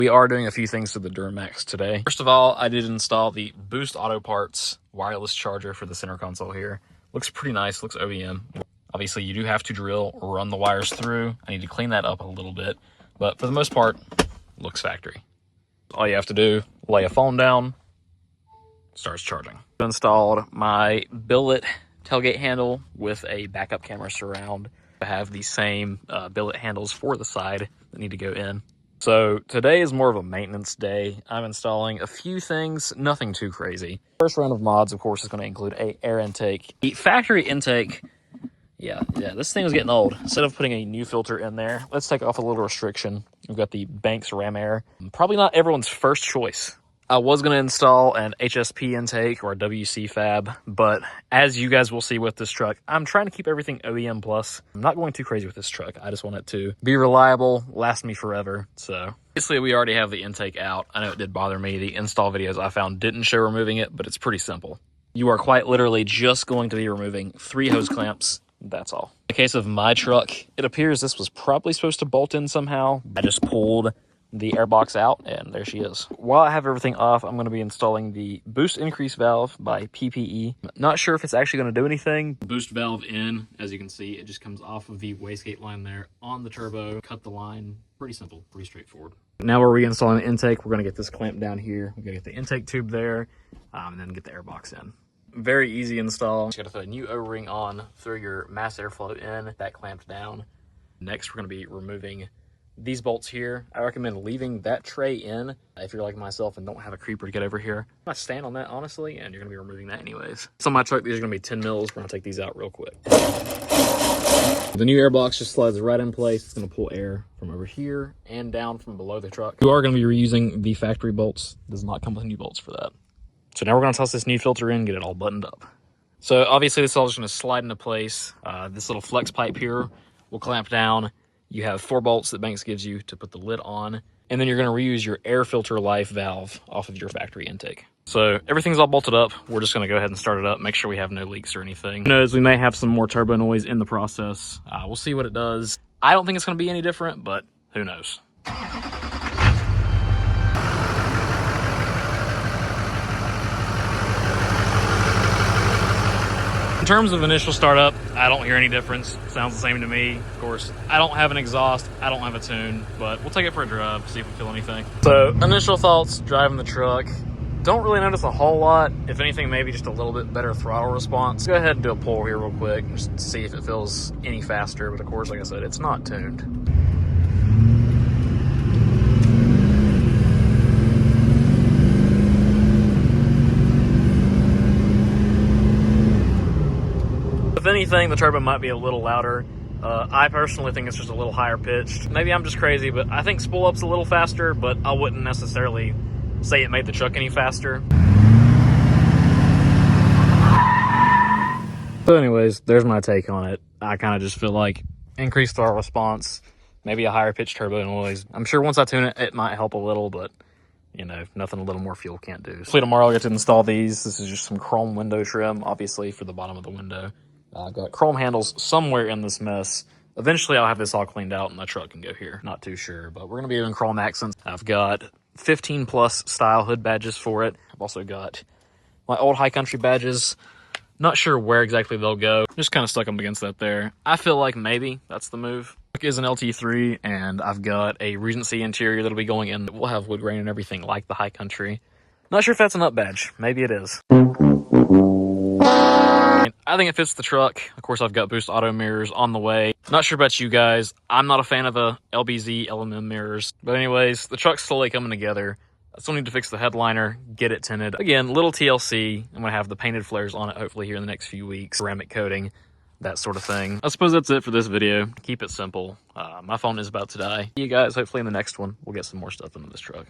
We are doing a few things to the Duramax today. First of all, I did install the Boost Auto Parts wireless charger for the center console here. Looks pretty nice, looks OEM. Obviously, you do have to drill or run the wires through. I need to clean that up a little bit, but for the most part, looks factory. All you have to do, lay a phone down, starts charging. I installed my billet tailgate handle with a backup camera surround. I have the same billet handles for the side that need to go in. So today is more of a maintenance day. I'm installing a few things, nothing too crazy. First round of mods, of course, is going to include a air intake. The factory intake, yeah, this thing was getting old. Instead of putting a new filter in there, let's take off a little restriction. We've got the Banks Ram Air. Probably not everyone's first choice. I was going to install an HSP intake or a WC fab, but as you guys will see with this truck, I'm trying to keep everything OEM plus. I'm not going too crazy with this truck. I just want it to be reliable, last me forever. So obviously we already have the intake out. I know it did bother me. The install videos I found didn't show removing it, but it's pretty simple. You are quite literally just going to be removing 3 hose clamps. That's all. In the case of my truck, it appears this was probably supposed to bolt in somehow. I just pulled the air box out, and there she is. While I have everything off, I'm going to be installing the boost increase valve by PPE. Not sure if it's actually going to do anything. Boost valve in, as you can see, it just comes off of the wastegate line there on the turbo. Cut the line. Pretty simple, pretty straightforward. Now we're reinstalling the intake. We're going to get this clamp down here. We're going to get the intake tube there, and then get the air box in. Very easy install. Just got to put a new O-ring on, throw your mass airflow in, that clamped down. Next, we're going to be removing these bolts here. I recommend leaving that tray in if you're like myself and don't have a creeper to get over here. I'm gonna stand on that honestly, and you're gonna be removing that anyways. So on my truck, these are gonna be 10 mils. We're gonna take these out real quick. The new air box just slides right in place. It's gonna pull air from over here and down from below the truck. You are gonna be reusing the factory bolts. It does not come with new bolts for that. So now we're gonna toss this new filter in, get it all buttoned up. So obviously this is all just gonna slide into place. This little flex pipe here will clamp down. You have 4 bolts that Banks gives you to put the lid on, and then you're going to reuse your air filter life valve off of your factory intake. So everything's all bolted up. We're just going to go ahead and start it up, make sure we have no leaks or anything. Who knows, we may have some more turbo noise in the process. We'll see what it does. I don't think it's going to be any different, but who knows. In terms of initial startup, I don't hear any difference. Sounds the same to me. Of course, I don't have an exhaust, I don't have a tune, but we'll take it for a drive, see if we feel anything. So, initial thoughts, driving the truck. Don't really notice a whole lot. If anything, maybe just a little bit better throttle response. Go ahead and do a pull here real quick, just to see if it feels any faster. But of course, like I said, it's not tuned. If anything, the turbo might be a little louder. I personally think it's just a little higher pitched. Maybe I'm just crazy, but I think spool up's a little faster, but I wouldn't necessarily say it made the truck any faster. So anyways, there's my take on it. I kind of just feel like increased throttle response, maybe a higher pitched turbo noise. I'm sure once I tune it, it might help a little, but you know, nothing a little more fuel can't do. Hopefully tomorrow I'll get to install these. This is just some chrome window trim, obviously, for the bottom of the window. I've got chrome handles somewhere in this mess. Eventually, I'll have this all cleaned out and my truck can go here. Not too sure, but we're going to be doing chrome accents. I've got 15 plus style hood badges for it. I've also got my old high country badges. Not sure where exactly they'll go. Just kind of stuck them against that there. I feel like maybe that's the move. It is an LT3, and I've got a Regency interior that'll be going in. We'll have wood grain and everything like the high country. Not sure if that's an up badge. Maybe it is. I think it fits the truck. Of course, I've got Boost Auto mirrors on the way. Not sure about you guys. I'm not a fan of the LBZ LMM mirrors. But anyways, the truck's slowly coming together. I still need to fix the headliner, get it tinted. Again, little TLC. I'm going to have the painted flares on it hopefully here in the next few weeks. Ceramic coating, that sort of thing. I suppose that's it for this video. Keep it simple. My phone is about to die. See you guys hopefully in the next one. We'll get some more stuff into this truck.